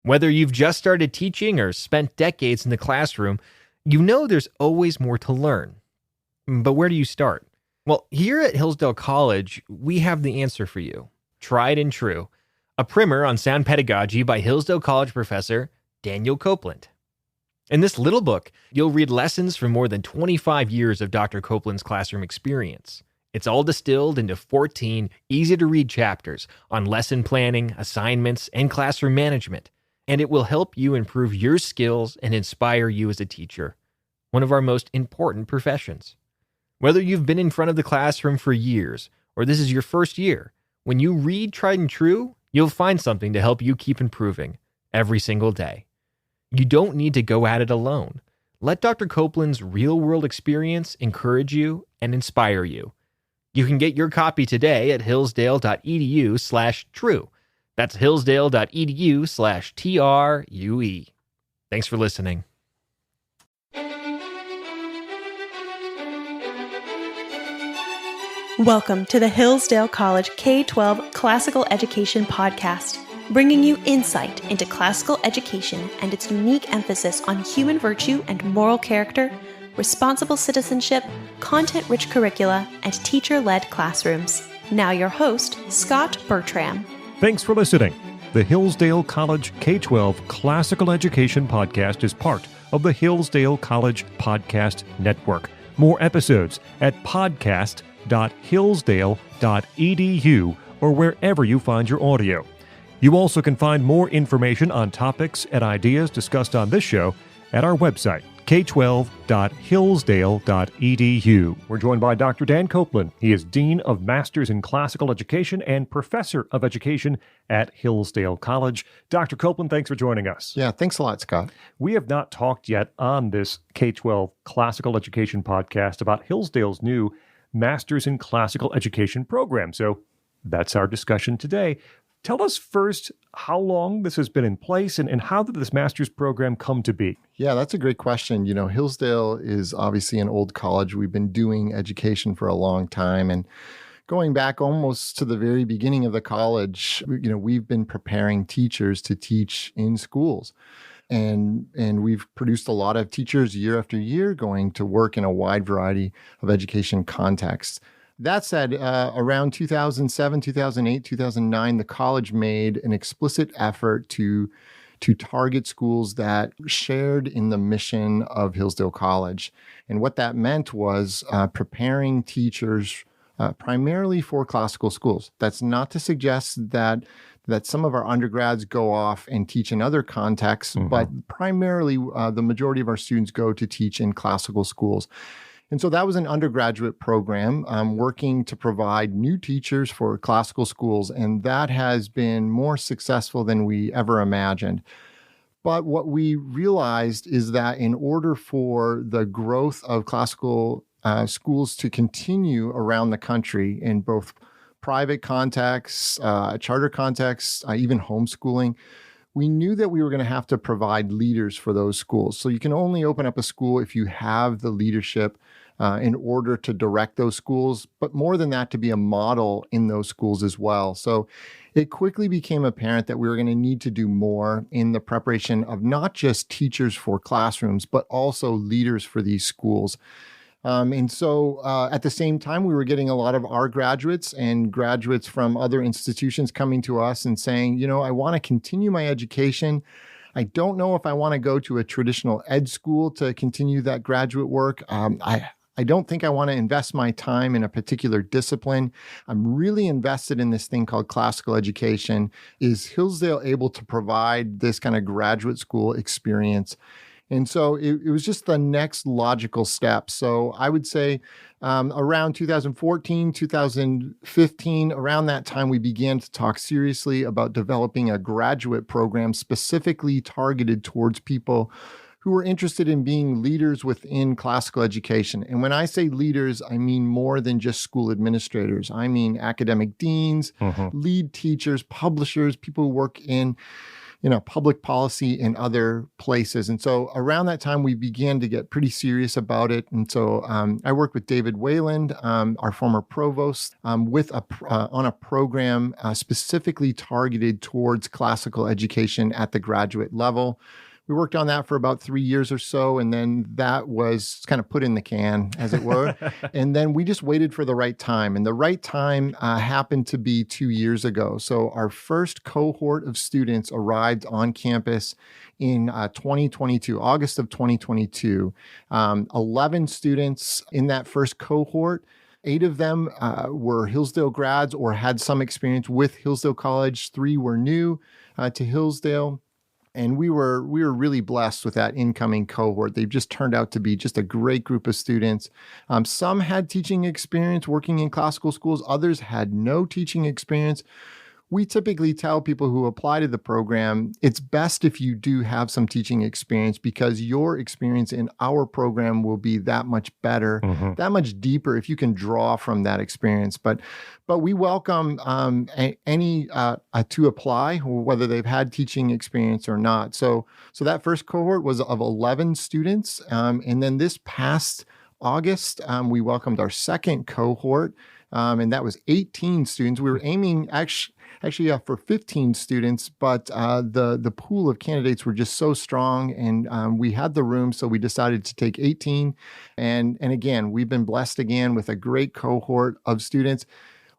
Whether you've just started teaching or spent decades in the classroom, you know there's always more to learn. But where do you start? Well, here at Hillsdale College, we have the answer for you. Tried and True, a primer on sound pedagogy by Hillsdale College professor Daniel Coupland. In this little book, you'll read lessons from more than 25 years of Dr. Coupland's classroom experience. It's all distilled into 14 easy-to-read chapters on lesson planning, assignments, and classroom management, and it will help you improve your skills and inspire you as a teacher, one of our most important professions. Whether you've been in front of the classroom for years, or this is your first year, when you read Tried and True, you'll find something to help you keep improving every single day. You don't need to go at it alone. Let Dr. Coupland's real-world experience encourage you and inspire you. You can get your copy today at hillsdale.edu/true. That's hillsdale.edu/TRUE. Thanks for listening. Welcome to the Hillsdale College K-12 Classical Education Podcast, bringing you insight into classical education and its unique emphasis on human virtue and moral character, responsible citizenship, content-rich curricula, and teacher-led classrooms. Now your host, Scot Bertram. Thanks for listening. The Hillsdale College K-12 Classical Education Podcast is part of the Hillsdale College Podcast Network. More episodes at podcast.hillsdale.edu or wherever you find your audio. You also can find more information on topics and ideas discussed on this show at our website, k12.hillsdale.edu. We're joined by Dr. Dan Coupland. He is Dean of Masters in Classical Education and Professor of Education at Hillsdale College. Dr. Coupland, thanks for joining us. Yeah, thanks a lot, Scott. We have not talked yet on this K-12 Classical Education podcast about Hillsdale's new Masters in Classical Education program. So that's our discussion today. Tell us first how long this has been in place and how did this master's program come to be? Yeah, that's a great question. You know, Hillsdale is obviously an old college. We've been doing education for a long time. And going back almost to the very beginning of the college, we've been preparing teachers to teach in schools. And we've produced a lot of teachers year after year going to work in a wide variety of education contexts. That said, around 2007, 2008, 2009, the college made an explicit effort to target schools that shared in the mission of Hillsdale College. And what that meant was preparing teachers primarily for classical schools. That's not to suggest that some of our undergrads go off and teach in other contexts, but primarily the majority of our students go to teach in classical schools. And so that was an undergraduate program working to provide new teachers for classical schools, and that has been more successful than we ever imagined. But what we realized is that in order for the growth of classical schools to continue around the country in both private contexts, charter contexts, even homeschooling, we knew that we were going to have to provide leaders for those schools. So you can only open up a school if you have the leadership in order to direct those schools, but more than that, to be a model in those schools as well. So it quickly became apparent that we were going to need to do more in the preparation of not just teachers for classrooms, but also leaders for these schools. And so at the same time, we were getting a lot of our graduates and graduates from other institutions coming to us and saying, I want to continue my education. I don't know if I want to go to a traditional ed school to continue that graduate work. I don't think I want to invest my time in a particular discipline. I'm really invested in this thing called classical education. Is Hillsdale able to provide this kind of graduate school experience? And so it was just the next logical step. So I would say around 2014, 2015, around that time, we began to talk seriously about developing a graduate program specifically targeted towards people who were interested in being leaders within classical education. And when I say leaders, I mean more than just school administrators. I mean academic deans, lead teachers, publishers, people who work in public policy in other places. And so around that time, we began to get pretty serious about it. And so I worked with David Wayland, our former provost, on a program specifically targeted towards classical education at the graduate level. We worked on that for about 3 years or so, and then that was kind of put in the can, as it were. And then we just waited for the right time. And the right time happened to be 2 years ago. So our first cohort of students arrived on campus in 2022, August of 2022. 11 students in that first cohort. 8 of them were Hillsdale grads or had some experience with Hillsdale College. 3 were new to Hillsdale. And we were really blessed with that incoming cohort. They've just turned out to be just a great group of students. Some had teaching experience working in classical schools. Others had no teaching experience. We typically tell people who apply to the program, it's best if you do have some teaching experience because your experience in our program will be that much better, that much deeper if you can draw from that experience. But we welcome any to apply, whether they've had teaching experience or not. So that first cohort was of 11 students. And then this past August, we welcomed our second cohort, and that was 18 students. We were aiming actually for 15 students, but the pool of candidates were just so strong, and we had the room, so we decided to take 18. And again, we've been blessed again with a great cohort of students.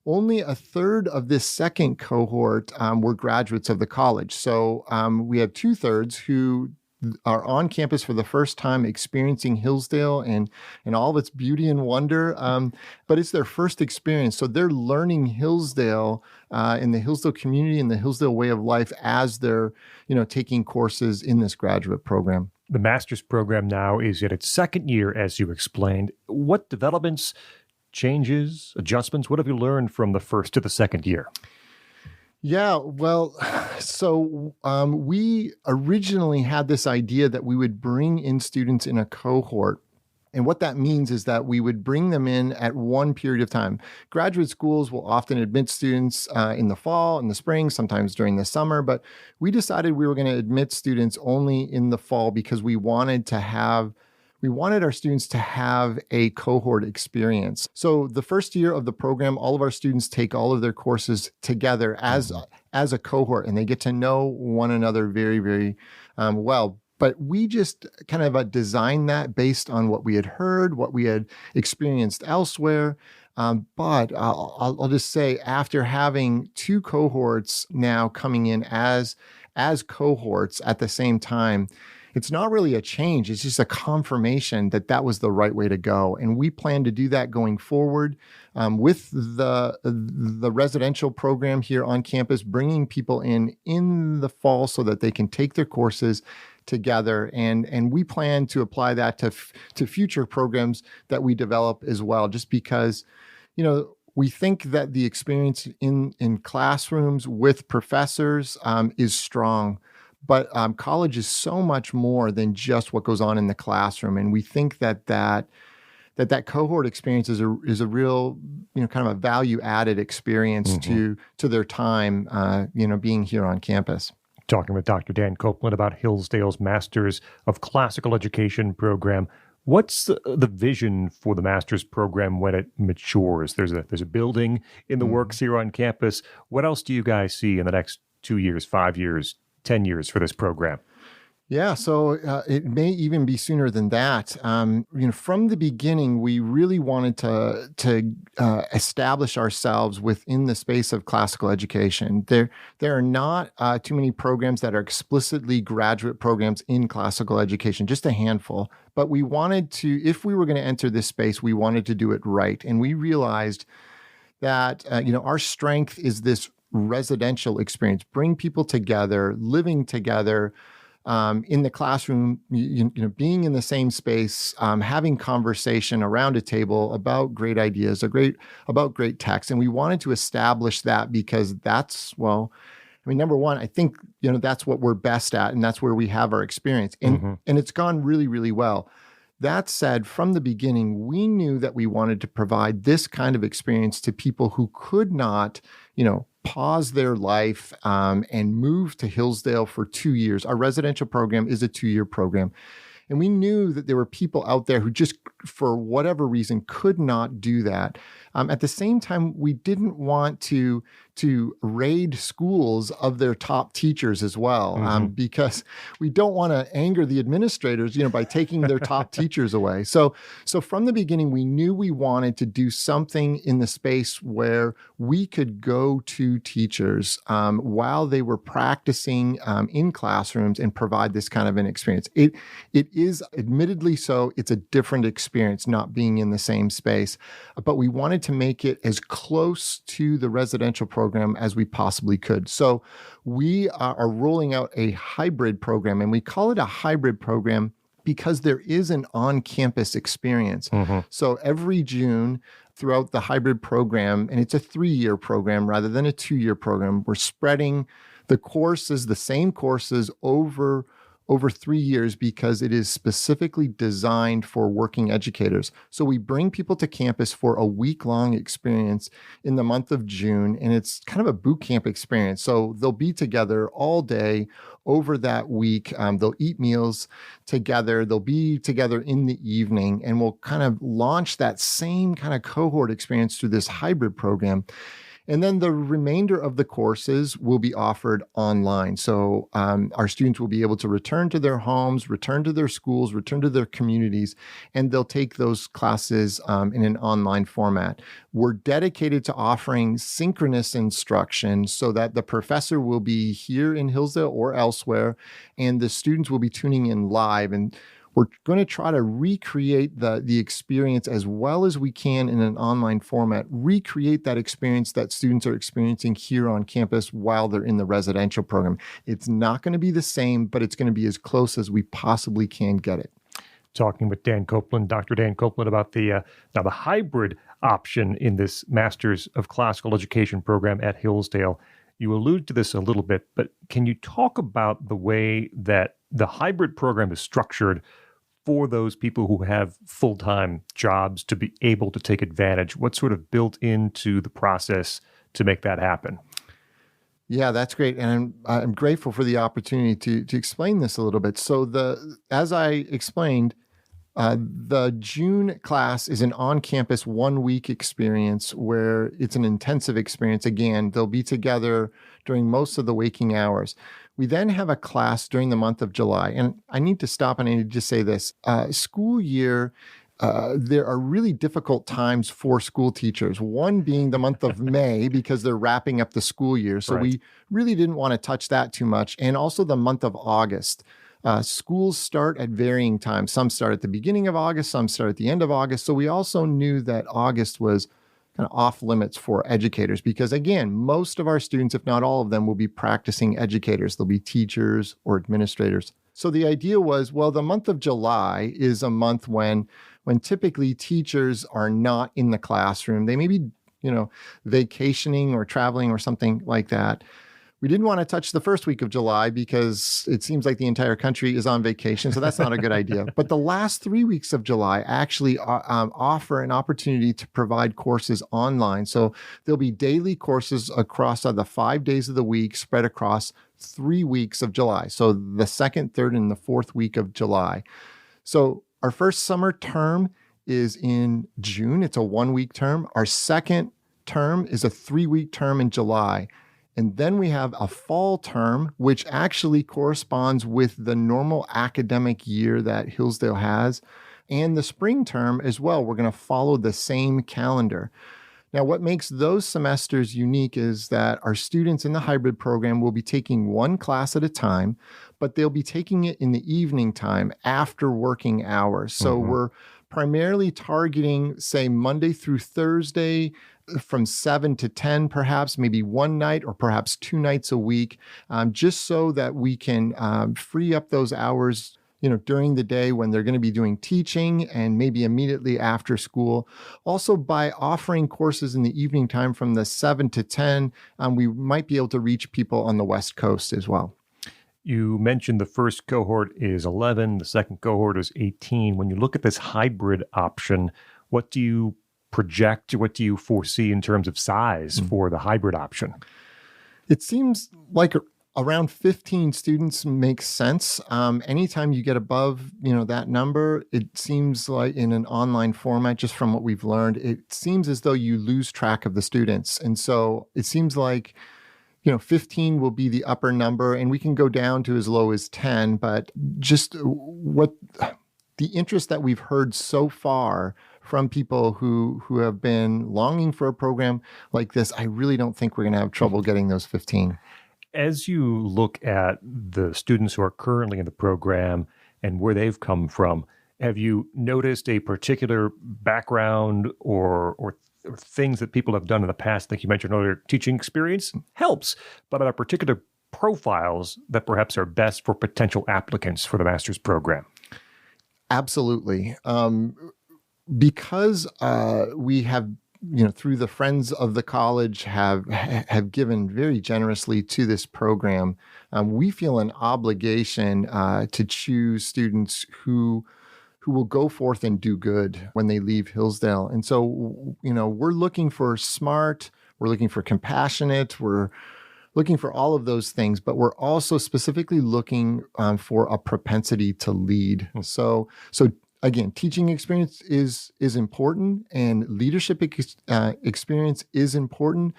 Only a third of this second cohort were graduates of the college. So we have 2/3 who are on campus for the first time experiencing Hillsdale and all of its beauty and wonder. But it's their first experience. So they're learning Hillsdale in the Hillsdale community and the Hillsdale way of life as they're, taking courses in this graduate program. The master's program now is in its second year, as you explained. What developments, changes, adjustments, what have you learned from the first to the second year? Yeah, well, so we originally had this idea that we would bring in students in a cohort. And what that means is that we would bring them in at one period of time. Graduate schools will often admit students in the fall, in the spring, sometimes during the summer, but we decided we were going to admit students only in the fall because we wanted our students to have a cohort experience. So the first year of the program, all of our students take all of their courses together as a cohort, and they get to know one another very, very well. But we just kind of designed that based on what we had heard, what we had experienced elsewhere. But I'll just say, after having 2 cohorts now coming in as cohorts at the same time, it's not really a change. It's just a confirmation that that was the right way to go. And we plan to do that going forward with the residential program here on campus, bringing people in the fall so that they can take their courses together. And we plan to apply that to future programs that we develop as well, just because, we think that the experience in classrooms with professors is strong. But college is so much more than just what goes on in the classroom. And we think that cohort experience is a real, kind of a value added experience to their time, being here on campus. Talking with Dr. Dan Coupland about Hillsdale's Masters of Classical Education program. What's the vision for the master's program when it matures? There's a building in the works here on campus. What else do you guys see in the next 2 years, 5 years, 10 years for this program? Yeah, so it may even be sooner than that. From the beginning, we really wanted to establish ourselves within the space of classical education. There are not too many programs that are explicitly graduate programs in classical education, just a handful. But we wanted to, if we were going to enter this space, we wanted to do it right. And we realized that, our strength is this residential experience, bring people together, living together, in the classroom, being in the same space, having conversation around a table about great ideas, about great text. And we wanted to establish that because that's, number one, I think, that's what we're best at, and that's where we have our experience. And it's gone really, really well. That said, from the beginning, we knew that we wanted to provide this kind of experience to people who could not, pause their life and move to Hillsdale for 2 years. Our residential program is a 2-year program. And we knew that there were people out there who just, for whatever reason, could not do that. At the same time, we didn't want to raid schools of their top teachers as well, because we don't want to anger the administrators, by taking their top teachers away. So from the beginning, we knew we wanted to do something in the space where we could go to teachers while they were practicing in classrooms and provide this kind of an experience. It is admittedly so. It's a different experience not being in the same space, but we wanted to make it as close to the residential program as we possibly could. So we are rolling out a hybrid program, and we call it a hybrid program because there is an on-campus experience. So every June throughout the hybrid program, and it's a 3-year program rather than a 2-year program, we're spreading the courses, the same courses over 3 years because it is specifically designed for working educators. So we bring people to campus for a week-long experience in the month of June, and it's kind of a boot camp experience. So they'll be together all day over that week. They'll eat meals together. They'll be together in the evening, and we'll kind of launch that same kind of cohort experience through this hybrid program. And then the remainder of the courses will be offered online. So our students will be able to return to their homes, return to their schools, return to their communities, and they'll take those classes in an online format. We're dedicated to offering synchronous instruction so that the professor will be here in Hillsdale or elsewhere, and the students will be tuning in live. And we're going to try to recreate the experience as well as we can in an online format, recreate that experience that students are experiencing here on campus while they're in the residential program. It's not going to be the same, but it's going to be as close as we possibly can get it. Talking with Dan Coupland, Dr. Dan Coupland, about the hybrid option in this Master's of Classical Education program at Hillsdale. You alluded to this a little bit, but can you talk about the way that the hybrid program is structured for those people who have full-time jobs to be able to take advantage? What's sort of built into the process to make that happen? Yeah, that's great. And I'm grateful for the opportunity to explain this a little bit. So as I explained, the June class is an on-campus 1-week experience where it's an intensive experience. Again, they'll be together during most of the waking hours. We then have a class during the month of July. And I need to stop and I need to just say this. School year, there are really difficult times for school teachers. One being the month of May because they're wrapping up the school year. So we really didn't want to touch that too much. And also the month of August. Schools start at varying times. Some start at the beginning of August, some start at the end of August. So we also knew that August was kind of off limits for educators because, again, most of our students, if not all of them, will be practicing educators. They'll be teachers or administrators. So the idea was, well, the month of July is a month when typically teachers are not in the classroom. They may be, vacationing or traveling or something like that. We didn't want to touch the first week of July because it seems like the entire country is on vacation, so that's not a good idea. But the last 3 weeks of July actually offer an opportunity to provide courses online. So there'll be daily courses across the 5 days of the week spread across 3 weeks of July. So the second, third, and the fourth week of July. So our first summer term is in June. It's a 1-week term. Our second term is a 3-week term in July. And then we have a fall term, which actually corresponds with the normal academic year that Hillsdale has, and the spring term as well. We're going to follow the same calendar. Now, what makes those semesters unique is that our students in the hybrid program will be taking one class at a time, but they'll be taking it in the evening time after working hours. So we're primarily targeting, say, Monday through Thursday, from 7 to 10, perhaps, maybe one night or perhaps 2 nights a week, just so that we can free up those hours, during the day when they're going to be doing teaching and maybe immediately after school. Also, by offering courses in the evening time from the 7 to 10, we might be able to reach people on the West Coast as well. You mentioned the first cohort is 11, the second cohort is 18. When you look at this hybrid option, what do you project? What do you foresee in terms of size for the hybrid option? It seems like around 15 students makes sense. Anytime you get above, that number, it seems like in an online format, just from what we've learned, it seems as though you lose track of the students. And so it seems like, 15 will be the upper number, and we can go down to as low as 10. But just what the interest that we've heard so far from people who have been longing for a program like this, I really don't think we're going to have trouble getting those 15. As you look at the students who are currently in the program and where they've come from, have you noticed a particular background or things that people have done in the past? I think you mentioned earlier, teaching experience helps, but are there particular profiles that perhaps are best for potential applicants for the master's program? Absolutely. Because we have, through the Friends of the College have given very generously to this program, we feel an obligation to choose students who will go forth and do good when they leave Hillsdale. And so, we're looking for smart, we're looking for compassionate, we're looking for all of those things, but we're also specifically looking for a propensity to lead. So again, teaching experience is important, and leadership experience is important,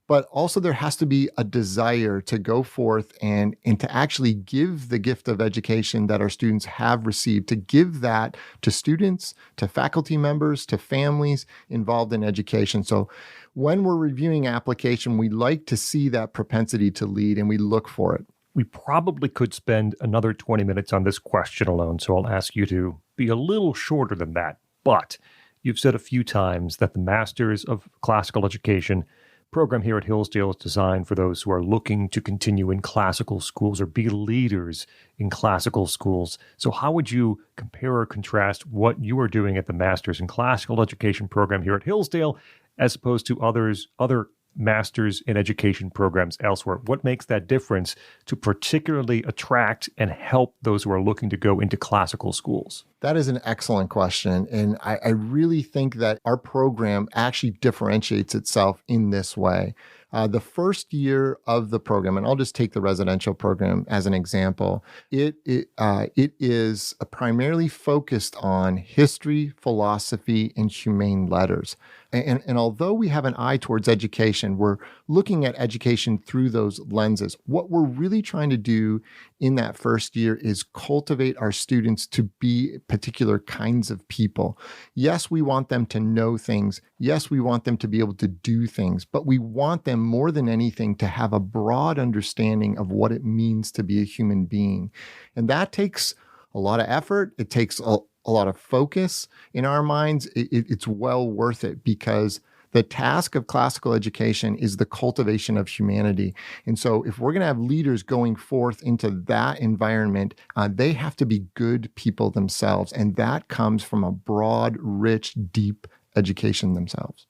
but also there has to be a desire to go forth and to actually give the gift of education that our students have received, to give that to students, to faculty members, to families involved in education. So when we're reviewing application, we like to see that propensity to lead, and we look for it. We probably could spend another 20 minutes on this question alone, so I'll ask you to be a little shorter than that. But you've said a few times that the Masters of Classical Education program here at Hillsdale is designed for those who are looking to continue in classical schools or be leaders in classical schools. So how would you compare or contrast what you are doing at the Masters in Classical Education program here at Hillsdale as opposed to other Masters in Education programs elsewhere? What makes that difference to particularly attract and help those who are looking to go into classical schools? That is an excellent question. And I really think that our program actually differentiates itself in this way. The first year of the program, and I'll just take the residential program as an example, it is primarily focused on history, philosophy, and humane letters. And although we have an eye towards education, we're looking at education through those lenses. What we're really trying to do in that first year is cultivate our students to be particular kinds of people. Yes, we want them to know things. Yes, we want them to be able to do things, but we want them more than anything to have a broad understanding of what it means to be a human being. And that takes a lot of effort. It takes a lot of focus in our minds. It's well worth it, because the task of classical education is the cultivation of humanity. And so if we're going to have leaders going forth into that environment, they have to be good people themselves. And that comes from a broad, rich, deep education themselves.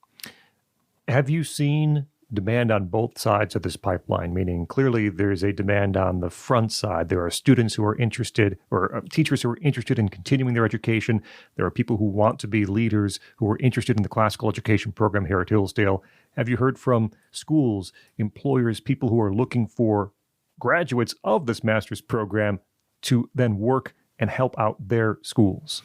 Have you seen demand on both sides of this pipeline? Meaning, clearly there's a demand on the front side. There are students who are interested, or teachers who are interested in continuing their education. There are people who want to be leaders who are interested in the classical education program here at Hillsdale. Have you heard from schools, employers, people who are looking for graduates of this master's program to then work and help out their schools?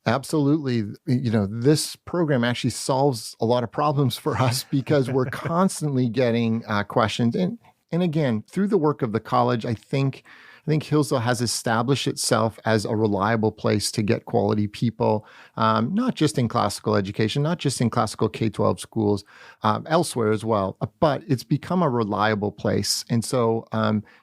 Absolutely. This program actually solves a lot of problems for us, because we're constantly getting questions. And again, through the work of the college, I think Hillsdale has established itself as a reliable place to get quality people, not just in classical education, not just in classical K-12 schools, elsewhere as well, but it's become a reliable place. And so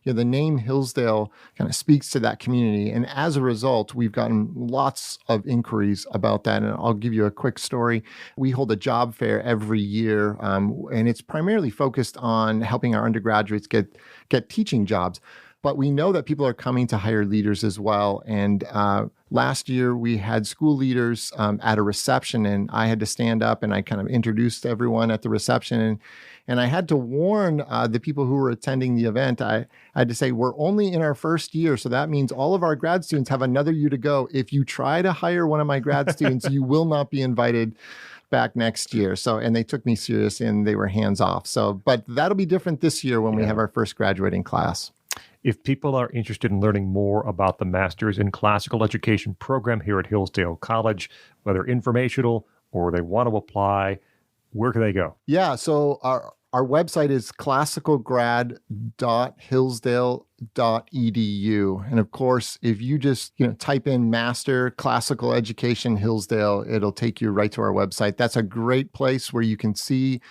the name Hillsdale kind of speaks to that community. And as a result, we've gotten lots of inquiries about that. And I'll give you a quick story. We hold a job fair every year, and it's primarily focused on helping our undergraduates get teaching jobs. But we know that people are coming to hire leaders as well. And last year we had school leaders at a reception, and I had to stand up and I kind of introduced everyone at the reception. And I had to warn the people who were attending the event. I had to say, we're only in our first year. So that means all of our grad students have another year to go. If you try to hire one of my grad students, you will not be invited back next year. So, and they took me serious and they were hands off. So, but that'll be different this year when we have our first graduating class. If people are interested in learning more about the Masters in Classical Education program here at Hillsdale College, whether informational or they want to apply, where can they go? Yeah, so our website is classicalgrad.hillsdale.edu. And of course, if you just type in Master Classical Education Hillsdale, it'll take you right to our website. That's a great place where you can see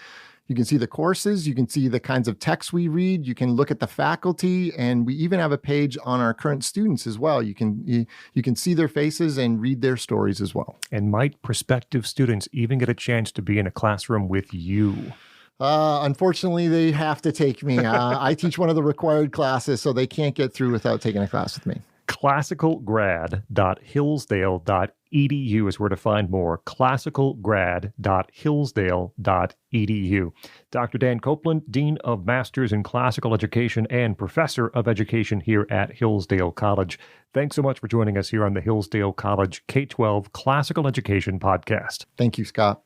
the courses, you can see the kinds of texts we read, you can look at the faculty, and we even have a page on our current students as well. You can see their faces and read their stories as well. And might prospective students even get a chance to be in a classroom with you? Unfortunately, they have to take me. I teach one of the required classes, so they can't get through without taking a class with me. classicalgrad.hillsdale.edu is where to find more. classicalgrad.hillsdale.edu. Dr. Dan Coupland, Dean of Masters in Classical Education and Professor of Education here at Hillsdale College. Thanks so much for joining us here on the Hillsdale College K-12 Classical Education Podcast. Thank you, Scott.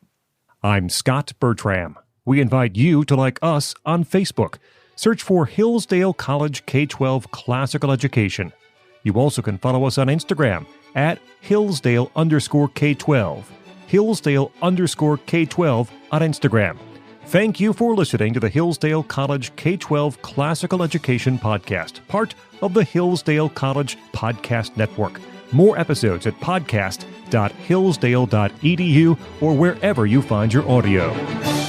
I'm Scot Bertram. We invite you to like us on Facebook. Search for Hillsdale College K-12 Classical Education. You also can follow us on Instagram at Hillsdale_K12. Hillsdale_K12 on Instagram. Thank you for listening to the Hillsdale College K-12 Classical Education Podcast, part of the Hillsdale College Podcast Network. More episodes at podcast.hillsdale.edu or wherever you find your audio.